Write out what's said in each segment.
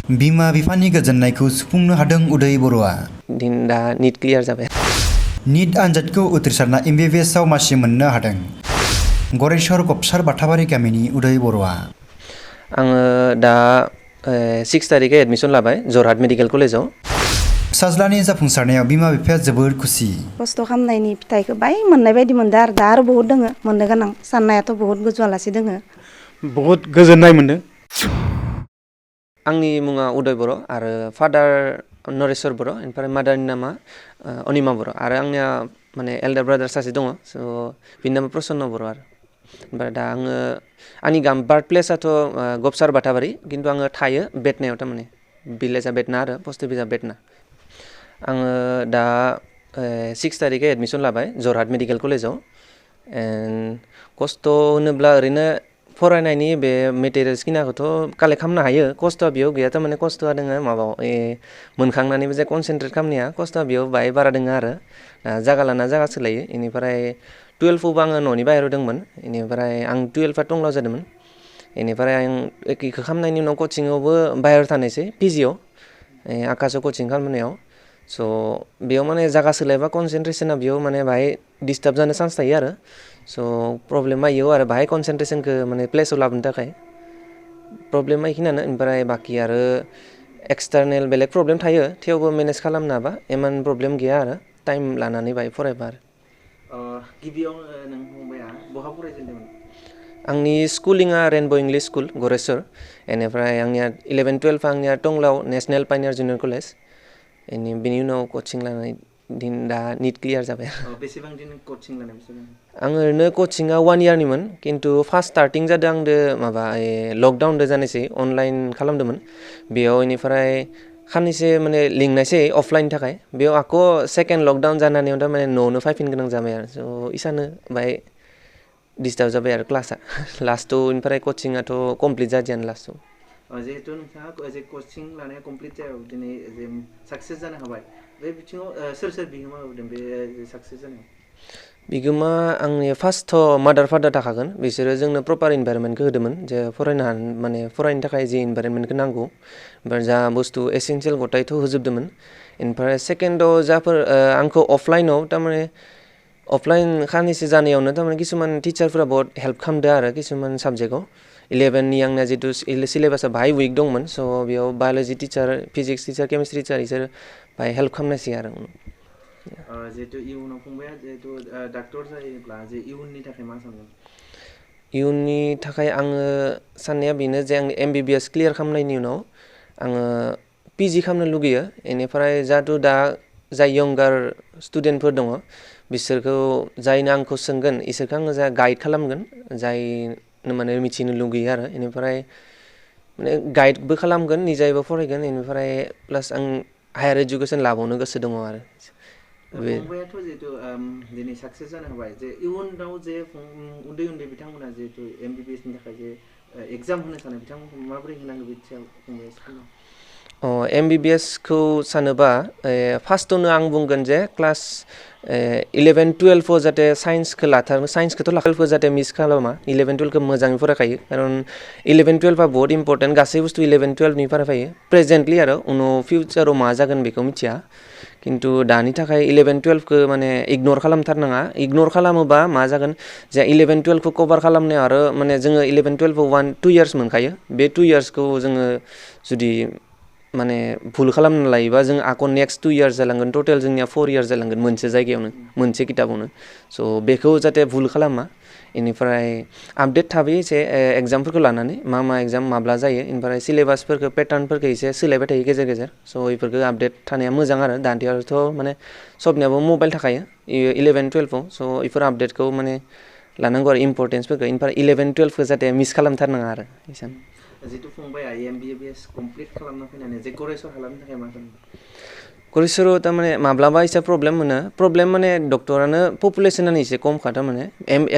बिमा बिफानि गोजोननायखौ सुफुंनो हादों उदै बर'आ। दा नीट क्लियार जाबाय। नीट आनजादखौ उथ्रिसारना MBBS आव मासि मोननो हादों। गरेस्वर गबसार बाथाबारि गामिनि उदै बर'आ। आङो दा 6 तारिखै एडमिशन लाबाय जरहाट मेडिकेल कलेजाव। फिसाज्लानि जाफुंसारनायाव बिमा बिफाया जोबोर खुसि। खस्थ' खालामनायनि फिथाइखौ बाय मोननाय बायदि मोनदों आरो दा आरो बहुत दोङो मोननो गोनां साननायाथ' बहुत गोजौआलासि दोङो। बहुत गोजोननाय मोनदों। आंनि मुङा उदय बर' आरो फादार नरेश्वर बर' ओमफ्राय मादारनि नामा अनिमा बर' आरो आंनिया माने एल्डार ब्रादार सासे दङ स' बिनि नामा प्रसन्न बर' आरो ओमफ्राय दा आंनि बार्थ प्लेसआथ' गबसार बाथाबारि खिन्थु आङो थायो बेटनायाव थारमाने भिलेजआ बेटना आरो पस्ट अफिसआ बेटना। आङो दा 6 तारिखै एडमिशन लाबाय जरहाट मेडिकेल कलेजाव। खस्थ' होनोब्ला ओरैनो फरायनायनि बे मेटेरियल्स खिनाखौथ' कालेक्ट खालामनो हायो खस्थ'आ बेयाव गैया थारमाने खस्थ'आ दोङो माबायाव मोनखांनानैबो जे कनसेन्ट्रेट खालामनाया खस्थ'आ बेयाव बाहाय बारा दोङो आरो जागा लाना जागा सोलायो। बेनिफ्राय 12आवबो आङो न'नि बाहेरायाव दंमोन बेनिफ्राय आं 12आ टंलायाव जादोंमोन। बेनिफ्राय आं एखेखौ खालामनायनि उनाव कचिंआवबो बाहेरायाव थानायसै PGआव आकाशआव कचिं खालामनायाव। स' बेयाव माने जागा सोलायबा कनसेन्ट्रेसना बेयाव माने बाहाय डिस्टार्ब जानो चान्स थायो आरो स' प्रब्लेमा इयाव आरो बाहाय कनसेन्ट्रेसनखौ माने प्लेसाव लाबोनो थाखाय प्रब्लेमा बेखिनियानो। ओमफ्राय बाखि आरो एक्सटार्नेल बेलेग प्रब्लेम थायो थेवबो मेनेज खालामनो हाबा इमान प्रब्लेम गैया आरो टाइम लानानै बाहाय फरायबा आरो। गिबियावनो नों फंबाया बहा फरायजेनदोंमोन? आंनि स्कुलिंआ रेनब' इंलिश स्कुल गरेस्वर। बेनिफ्राय आंनिया 11-12 आंनिया टंलायाव नेसनेल पाइनियार जुनियर कलेज। बेनि उनाव कचिं लानानै दा नीट क्लियार जाबाय। बेसेबां दिन कचिं लानाय बेसेबां? आं ओरैनो कचिंआ 1 इयारनिमोन खिन्थु फार्स्ट स्टार्टिं जादों आंदो माबा लकडाउनदो जानायसै अनलाइन खालामदोंमोन बेयाव। बेनिफ्राय खाननैसो माने लिंनायसै अफलाइननि थाखाय बेयाव आक' सेकेन्ड लकडाउन जानानै थारमाने न'आवनो फैफिननो गोनां जाबाय आरो स' इसानो बाहाय डिस्टार्ब जाबाय आरो क्लासआ लास्टआव। ओमफ्राय कचिंआथ' कमप्लिट जादियानो लास्टआव। जिहेथु नोंथाङा जे कचिं लानाया कमप्लिट जायाव दिनै जे साक्सेस जानो हाबाय बे बिथिङाव सोर बिहोमा होबोदों बे साक्सेस जानायाव? बिगोमा आंनि फार्स्टथ' मादार फादार थाखागोन बिसोरो जोंनो प्रपार इनभाइरनमेन्टखौ होदोंमोन जे माने फरायनो थाखाय जे इनभाइरनमेन्टखौ नांगौ ओमफ्राय जा बुस्थु एसेन्सियेल गथायथ' होजोबदोंमोन। ओमफ्राय सेकेन्डआव जाफोर आंखौ अफलाइनाव थारमाने अफलाइन खानैसो जानायावनो थारमाने किसुमान टिचारफोरा बहुत हेल्प खालामदों आरो किसुमान साबजेक्टआव। 11नि आंनिया जितु सिलेबासा बाहाय उइक दंमोन स' बेयाव biology teacher physics teacher chemistry teacher बिसोर बाहाय हेल्प खालामनायसै आरो। जिहेतु इयुनाव फंबाया जिहेतु डाक्टर जायोब्ला जे इयुननि थाखाय मा सानगोन? इयुननि थाखाय आङो साननाया बेनो जे आंनि MBBS क्लियार खालामनायनि उनाव आङो PG खालामनो लुगैयो। बेनिफ्राय जाहाथे दा जाय यंगार स्टुडेन्टफोर दङ बिसोरखौ जायनो आंखौ सोंगोन इसोरखौ आङो जा गाइड खालामगोन जायनो माने मिथिनो लुगैयो आरो। बेनिफ्राय माने गाइडबो खालामगोन निजायबो फरायगोन बेनिफ्राय प्लास आं हायार इडुकेसन लाबावनो गोसो दङ आरो। फंबायाथ' जिहेतु दिनै साक्सेस जानो हाबाय जे इयुनाव जे उन्दै उन्दै बिथांमोना जिहेतु MBBS नि थाखाय जे एग्जाम होनो सानो बिथांमोनखौ माबोरै होनांगौ बिनि सायाव फंबाया एसे बुंनो? MBBS खौ सानोबा फार्स्टआवनो आं बुंगोन जे क्लास 11-12आव जाहाथे साइन्सखौ लाथारो साइन्सखौथ' लाखायो जाहाथे मिस खालामा 11-12खौ मोजाङै फरायखायो खारन 11-12आ बहुत इम्परटेन्ट गासै बुस्थु 11-12नि फरायफायो प्रेजेन्टलि आरो उनाव फिउचाराव मा जागोन बेखौ मिथिया खिन्थु दानि थाखाय 11-12खौ माने इगनर खालामथारनाङा। इगनर खालामोबा मा जागोन जे 11-12खौ कभार खालामनायाव आरो माने जोङो 11-12आव 1-2 इयार्स मोनखायो बे 2 इयार्सखौ जोङो जुदि माने भुल खालामना लायोबा जों आक' नेक्स्ट 2 इयार्स जालांगोन टटेल जोंनिया 4 इयार्स जालांगोन मोनसे जायगायावनो मोनसे किताबावनो। स' बेखौ जाहाथे भुल खालामा बेनिफ्राय आपडेट थाबोयो एसे एग्जामफोरखौ लानानै मा एग्जाम माब्ला जायो ओमफ्राय सिलेबासफोरखौ पेटार्नफोरखौ एसे सोलायबाय थायो गेजेर गेजेर स' बेफोरखौ आपडेट थानाया मोजां आरो दानियाथ' माने सबनियाबो मबाइल थाखायो 11-12आव स' बेफोर आपडेटखौ माने लानांगौ आरो इम्परटेन्सफोरखौ ओमफ्राय 11-12खौ जाहाथे मिस खालामथारनाङा आरो एसेनो। जितु फंबाया MBBS कमप्लिट खालामना फैनानै जे गरेस्वर खालामनो थाखाय मा खालामो? गरेस्वराव थारमाने माब्लाबा एसे प्रब्लेम मोनो प्रब्लेम माने डक्टरानो पपुलेसनानो एसे खमखा थारमाने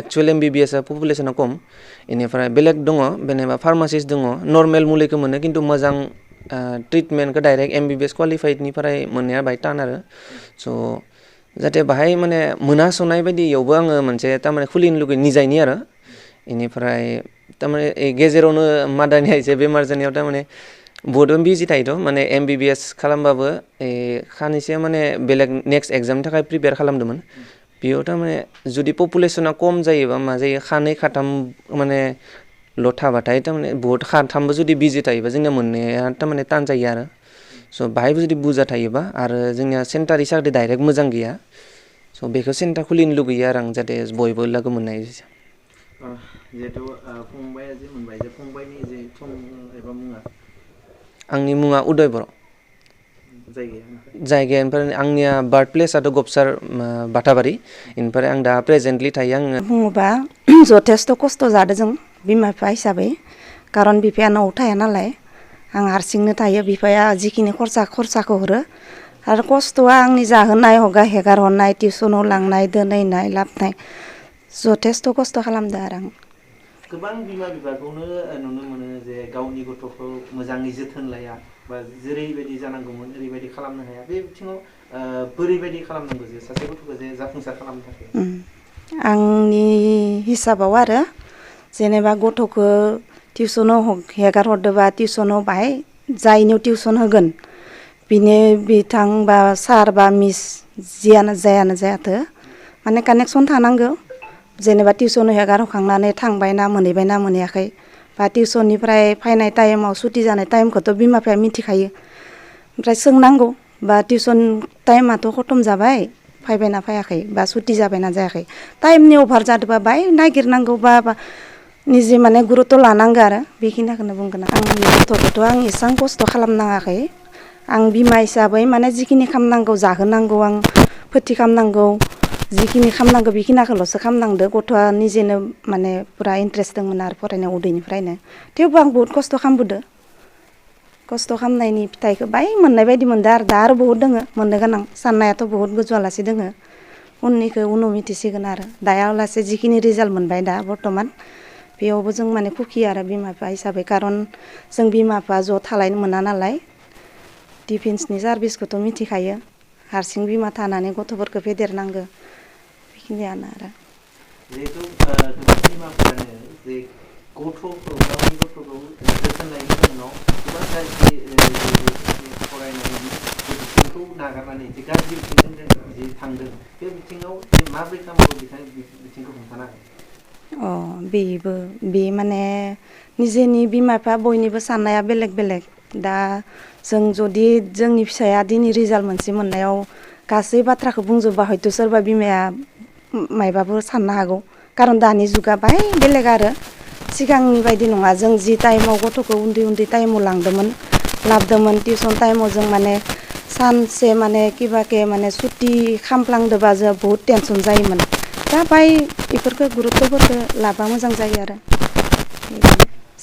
एक्चुवेल MBBSआ पपुलेसना खम बेनिफ्राय बेलेग दङ जेनेबा फार्मासिस्ट दङ नर्मेल मुलिखौ मोनो खिन्थु मोजां ट्रिटमेन्टखौ डाइरेक्ट MBBS क्वालिफाइडनिफ्राय मोननाया बाहाय टान आरो स' जाहाथे बाहाय माने मोनहास'नाय बायदि इयावबो आङो मोनसे थारमाने खुलिनो लुगैयो निजायनि आरो बेनिफ्राय थारमाने गेजेरावनो मादारनिया एसे बेमार जानायाव थारमाने बहुद बिजि थायोथ' माने MBBS खालामबाबो खानैसो माने बेलेग नेक्स्ट एग्जामनि थाखाय प्रिपेयार खालामदोंमोन बेयाव थारमाने जुदि पपुलेसना खम जायोबा मा जायो खानै खाथाम माने ल' थाबाथाय थारमाने बहुत खाथामबो जुदि बिजि थायोबा जोंनिया मोननाया थारमाने तान जायो आरो स' बाहायबो जुदि बुरजा थायोबा आरो जोंनिया सेन्टार हिसाबै डाइरेक्ट मोजां गैया स' बेखौ सेन्टार खुलिनो लुगैयो आरो आं जाहाथे बयबो लोगो मोननाय जिहेथु फंबाया जे मोनबाय जे फंबायनि जे थं एबा मुङा आंनि मुङा उदय बर' जायगानिफ्राय आंनिया बार्थ प्लेसआथ' गबसार बाथाबारि इनिफ्राय आं दा प्रेजेन्टलि थायो आङो बुङोबा जथेस्थ' खस्थ' जादों जों बिमा बिफा हिसाबै खारन बिफाया न'आव थाया नालाय आं हारसिंनो थायो बिफाया जिखिनि खरसाखौ हरो आरो खस्थ'आ आंनि जाहोनाय हेगार हरनाय टिउसनाव लांनाय दोनहैनाय लाबोनाय जथेस्थ' खस्थ' खालामदों आरो आं गोबां बिमा बिफाखौनो नुनो मोनो जे गावनि गथ'खौ मोजाङै जोथोन लाया बा जेरैबायदि जानांगौमोन ओरैबायदि खालामनो हाया बे बिथिङाव बोरैबायदि खालामनांगौ जे सासे गथ'खौ जे जाफुंसार खालामनो थाखाय आंनि हिसाबाव आरो जेनेबा गथ'खौ टिउसनाव हेगार हरदोंबा टिउसनाव बाहाय जायनियाव टिउसन होगोन बिनि बिथां बा सार बा मिस जियानो जायाथो माने कानेक्सन थानांगौ जेनेबा टिउसनाव हेगार होखांनानै थांबायना मोनहैबायना मोनहैयाखै बा टिउसननिफ्राय फैनाय टाइमाव सुटि जानाय टाइमखौथ' बिमा बिफाया मिथिखायो ओमफ्राय सोंनांगौ बा टिउसन टाइमाथ' खतम जाबाय फैबायना फैयाखै बा सुटि जाबायना जायाखै टाइमनि अभार जादोंबा बाय नागिरनांगौ बा निजे माने गुरुत्व लानांगौ आरो बेखिनिखौनो बुंगोन आंनि गथ'खौथ' आं एसेबां खस्थ' खालामनाङाखै आं बिमा हिसाबै माने जिखिनि खालामनांगौ जाहोनांगौ आं फोथि खालामनांगौ जिखिनि खालामनांगौ बेखिनिखौल'सो खालामनांदो गथ'आ निजेनो माने पुरा इन्ट्रेस्ट दंमोन आरो फरायनायाव उदैनिफ्रायनो थेवबो आं बहुत खस्थ' खालामबोदों खस्थ' खालामनायनि फिथाइखौ बाय मोननाय बायदि मोनदों आरो दा आरो बहुत दोङो मोननो गोनां साननायाथ' बहुत गोजौआलासि दोङो उननिखौ उनाव मिथिसिगोन आरो दायालासे जिखिनि रिजाल्ट मोनबाय दा बर्थमान बेयावबो जों माने खुखि आरो बिमा बिफा हिसाबै खारन जों बिमा बिफा ज' थालायनो मोना नालाय डिफेन्सनि सार्भिसखौथ' मिथिखायो हारसिं बिमा थानानै गथ'फोरखौ फेदेरनांगौ बेखिनियानो आरो जिहेतु गोबां बिमाफोरानो जे गथ'खौ गावनि गथ'खौ जोथोन लायैनि जाहोनाव गोबां गाज्रि फरायनायनि बिथिंखौ नागारनानै जे गाज्रि बिथिंजों जे थांदों बे बिथिङाव जे माबोरै खालामनांगौ बिथिंखौ हमथानो हागोन बेबो बे माने निजेनि बिमा बिफा बयनिबो साननाया बेलेग बेलेग दा जों जुदि जोंनि फिसाया दिनै रिजाल्ट मोनसे मोननायाव गासै बाथ्राखौ बुंजोबबा हयथ' सोरबा बिमाया मायबाबो साननो हागौ खारन दानि जुगा बाय बेलेग आरो सिगांनि बायदि नङा जों जि टाइमाव गथ'खौ उन्दै टाइमाव लाबोदोंमोन टिउसन टाइमाव जों माने सानसे माने किबाके माने सुटि खामफ्लांदोंबा जों बहुत टेनसन जायोमोन दा बाय बेफोरखौ गुरुत्त'फोरखौ लाबा मोजां जायो आरो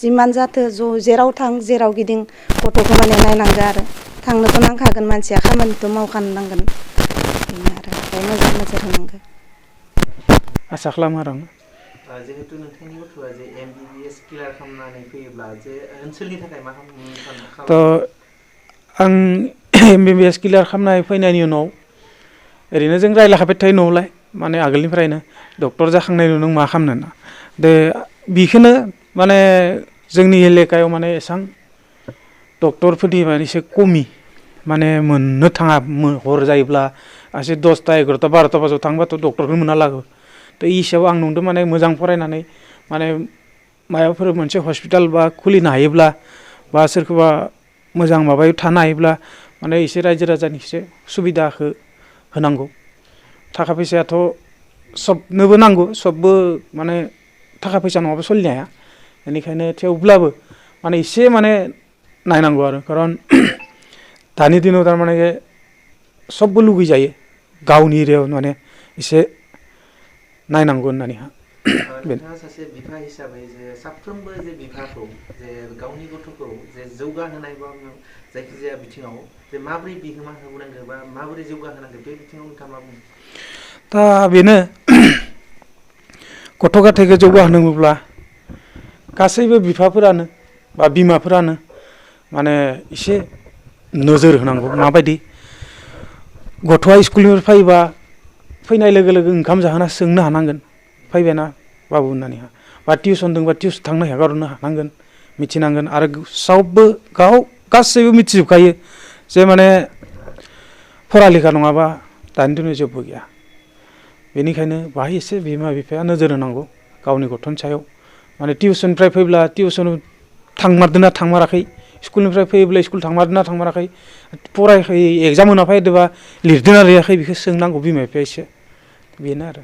जिमान जाथो जेराव थां जेराव गिदिं गथ'खौ माने नायनांगौ आरो थांनोथ' नांखागोन मानसिया खामानिथ' मावखानो नांगोन बेनो आरो ओमफ्राय मोजां नोजोर होनांगौ आसा खालामो आरो आं जिहेतु नोंथांनि गथ'आ जे MBBS क्लियार खालामनानै फैयोब्ला जे ओनसोलनि थाखाय मा खालामनो थ' आं MBBS क्लियार खालामनाय फैनायनि उनाव ओरैनो जों रायज्लायखाबाय थायो न'आवलाय माने आगोलनिफ्रायनो डक्टर जाखांनायनि उनाव मा खालामनो दे बेखौनो माने जोंनि एलेकायाव माने एसां डक्टरफोरनि माने एसे खमि माने मोननो थाङा हर जायोब्ला एसे 10टा 11टा 12टा बाजियाव थांबाथ' डक्टरखौ मोना लागो थ' इ हिसाबाव आं नुदों माने मोजां फरायनानै माने माबाफोर मोनसे हस्पिटाल बा खुलिनो हायोब्ला बा सोरखौबा मोजां माबायाव थानो हायोब्ला माने एसे रायजो राजानि एसे सुबिदाखौ होनांगौ थाखा फैसायाथ' सबनोबो नांगौ सबबो माने थाखा फैसा नङाबा सोलिनो हाया बेनिखायनो थेवब्लाबो माने एसे माने नायनांगौ आरो खारन दानि दिनाव थारमाने सबबो लुगैजायो गावनि एरियायाव माने एसे नायनांगौ होननानैहा नोंथाङा सासे बिफा हिसाबै जे साफ्रोमबो जे बिफाखौ जे गावनि गथ'खौ जे जौगाहोनाय बा जायखिजाया बिथिङाव जे माबोरै बिहोमा होबोनांगौ बा माबोरै जौगाहोनांगौ बे बिथिङाव नोंथाङा मा बुङो दा बेनो गथ' गथायखौ जौगाहोनांगौब्ला गासैबो बिफाफोरानो बा बिमाफोरानो माने एसे नोजोर होनांगौ माबायदि गथ'आ स्कुलनिफ्राय फैबा फैनाय लोगो लोगो ओंखाम जाहोना सोंनो हानांगोन फैबायना बाबु होननानैहा बा टिउसन दंबा टिउसन थांनो हेगारहरनो हानांगोन मिथिनांगोन आरो सबबो गाव गासैबो मिथिजोबखायो जे माने फरा लेखा नङाबा दानि दिनाव जेबो गैया बेनिखायनो बाहाय एसे बिमा बिफाया नोजोर होनांगौ गावनि गथ'नि सायाव माने टिउसननिफ्राय फैब्ला टिउसन थांमारदोंना थांमाराखै स्कुलनिफ्राय फैयोब्ला स्कुल थांमारदोंना थांमाराखै फरायाखै एग्जाम होना फैदोंबा लिरदोंना लिराखै बेखौ सोंनांगौ बिमा बिफाया एसे बेनो आरो